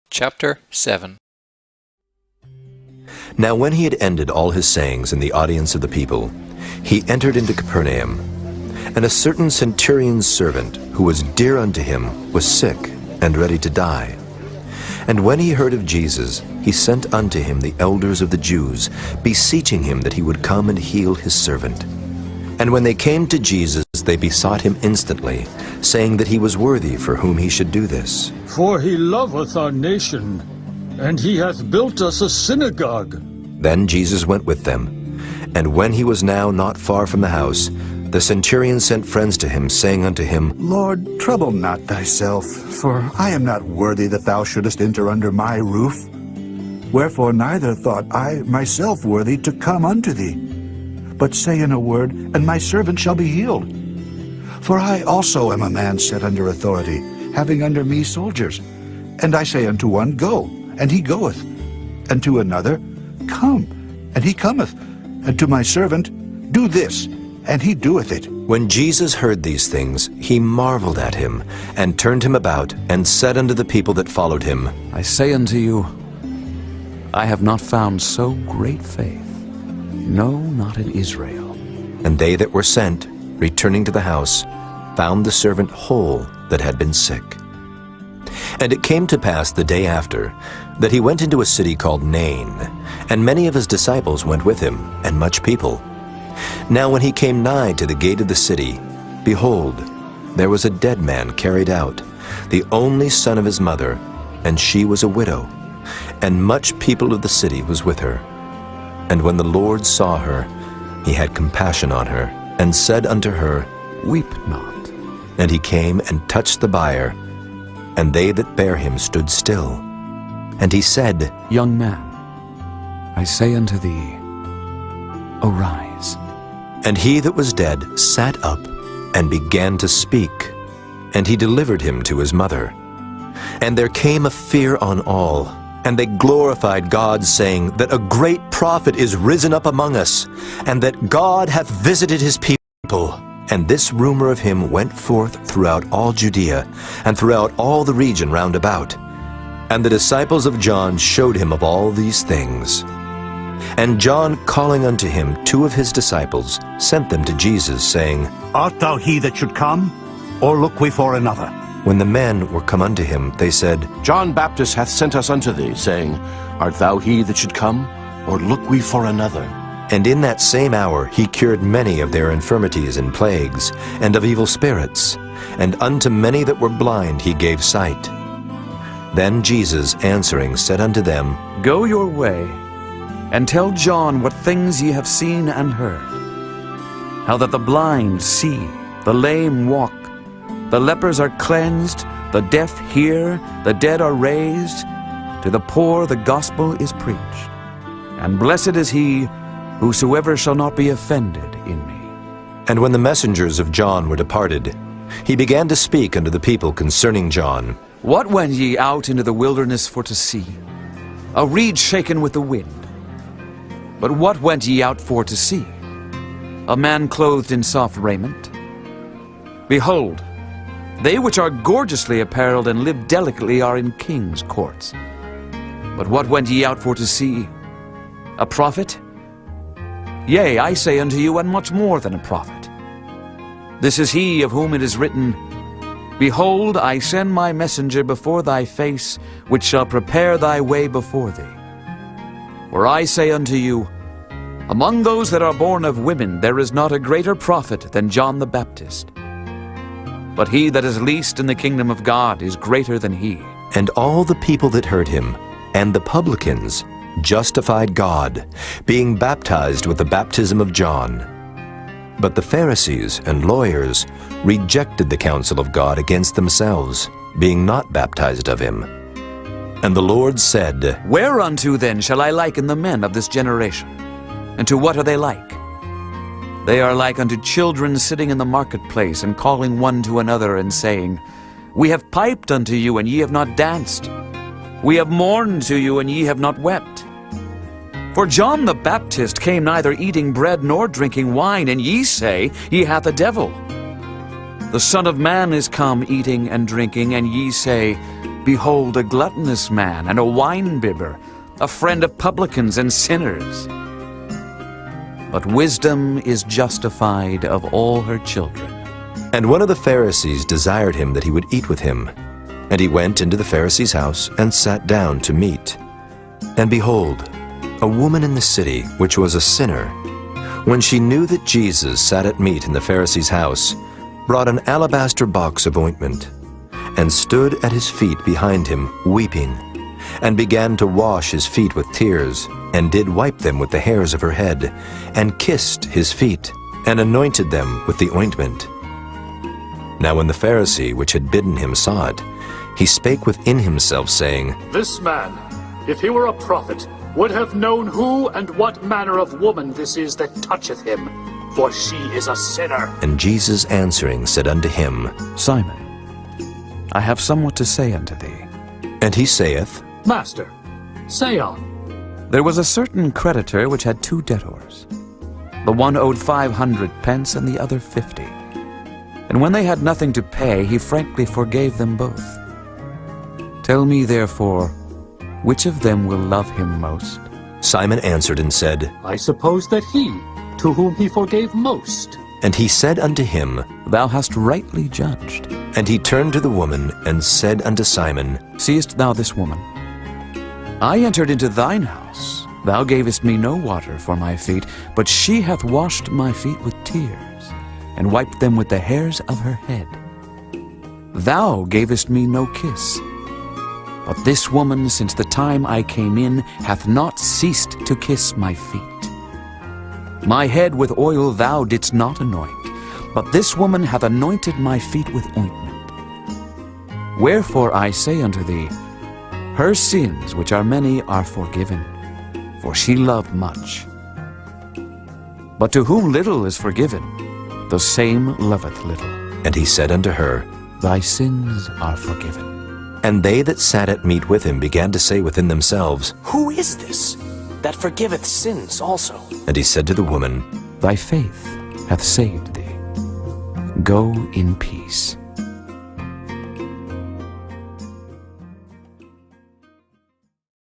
Chapter 7. Now when he had ended all his sayings in the audience of the people, he entered into Capernaum. And a certain centurion's servant, who was dear unto him, was sick and ready to die. And when he heard of Jesus, he sent unto him the elders of the Jews, beseeching him that he would come and heal his servant. And when they came to Jesus, they besought him instantly, saying that he was worthy for whom he should do this. For he loveth our nation, and he hath built us a synagogue. Then Jesus went with them. And when he was now not far from the house, the centurion sent friends to him, saying unto him, Lord, trouble not thyself, for I am not worthy that thou shouldest enter under my roof. Wherefore neither thought I myself worthy to come unto thee. But say in a word, and my servant shall be healed. For I also am a man set under authority, having under me soldiers. And I say unto one, Go, and he goeth. And to another, Come, and he cometh. And to my servant, Do this, and he doeth it. When Jesus heard these things, he marveled at him, and turned him about, and said unto the people that followed him, I say unto you, I have not found so great faith, no, not in Israel. And they that were sent, returning to the house, found the servant whole that had been sick. And it came to pass the day after, that he went into a city called Nain, and many of his disciples went with him, and much people. Now when he came nigh to the gate of the city, behold, there was a dead man carried out, the only son of his mother, and she was a widow, and much people of the city was with her. And when the Lord saw her, he had compassion on her, and said unto her, Weep not. And he came and touched the bier, and they that bare him stood still. And he said, Young man, I say unto thee, arise. And he that was dead sat up, and began to speak. And he delivered him to his mother. And there came a fear on all, and they glorified God, saying that a great prophet is risen up among us, and that God hath visited his people. And this rumor of him went forth throughout all Judea, and throughout all the region round about. And the disciples of John showed him of all these things. And John, calling unto him 2 of his disciples, sent them to Jesus, saying, Art thou he that should come, or look we for another? When the men were come unto him, they said, John Baptist hath sent us unto thee, saying, Art thou he that should come, or look we for another? And in that same hour he cured many of their infirmities and plagues, and of evil spirits, and unto many that were blind he gave sight. Then Jesus answering said unto them, Go your way, and tell John what things ye have seen and heard, how that the blind see, the lame walk, the lepers are cleansed, the deaf hear, the dead are raised, to the poor the gospel is preached. And blessed is he whosoever shall not be offended in me. And when the messengers of John were departed, he began to speak unto the people concerning John. What went ye out into the wilderness for to see? A reed shaken with the wind. But what went ye out for to see? A man clothed in soft raiment? Behold, they which are gorgeously apparelled and live delicately are in kings' courts. But what went ye out for to see? A prophet? Yea, I say unto you, and much more than a prophet. This is he of whom it is written, Behold, I send my messenger before thy face, which shall prepare thy way before thee. For I say unto you, among those that are born of women there is not a greater prophet than John the Baptist. But he that is least in the kingdom of God is greater than he. And all the people that heard him, and the publicans, justified God, being baptized with the baptism of John. But the Pharisees and lawyers rejected the counsel of God against themselves, being not baptized of him. And the Lord said, Whereunto then shall I liken the men of this generation? And to what are they like? They are like unto children sitting in the marketplace, and calling one to another, and saying, We have piped unto you, and ye have not danced. We have mourned to you, and ye have not wept. For John the Baptist came neither eating bread nor drinking wine, and ye say, He hath a devil. The Son of Man is come eating and drinking, and ye say, Behold, a gluttonous man and a wine-bibber, a friend of publicans and sinners. But wisdom is justified of all her children. And one of the Pharisees desired him that he would eat with him. And he went into the Pharisee's house and sat down to meat. And behold, a woman in the city, which was a sinner, when she knew that Jesus sat at meat in the Pharisee's house, brought an alabaster box of ointment, and stood at his feet behind him, weeping, and began to wash his feet with tears, and did wipe them with the hairs of her head, and kissed his feet, and anointed them with the ointment. Now when the Pharisee which had bidden him saw it, he spake within himself, saying, This man, if he were a prophet, would have known who and what manner of woman this is that toucheth him, for she is a sinner. And Jesus answering said unto him, Simon, I have somewhat to say unto thee. And he saith, Master, say on. There was a certain creditor which had 2 debtors. The one owed 500 pence and the other 50. And when they had nothing to pay, he frankly forgave them both. Tell me therefore, which of them will love him most? Simon answered and said, I suppose that he, to whom he forgave most. And he said unto him, Thou hast rightly judged. And he turned to the woman and said unto Simon, Seest thou this woman? I entered into thine house. Thou gavest me no water for my feet, but she hath washed my feet with tears, and wiped them with the hairs of her head. Thou gavest me no kiss. But this woman, since the time I came in, hath not ceased to kiss my feet. My head with oil thou didst not anoint, but this woman hath anointed my feet with ointment. Wherefore I say unto thee, her sins, which are many, are forgiven, for she loved much. But to whom little is forgiven, the same loveth little. And he said unto her, Thy sins are forgiven. And they that sat at meat with him began to say within themselves, Who is this that forgiveth sins also? And he said to the woman, Thy faith hath saved thee. Go in peace.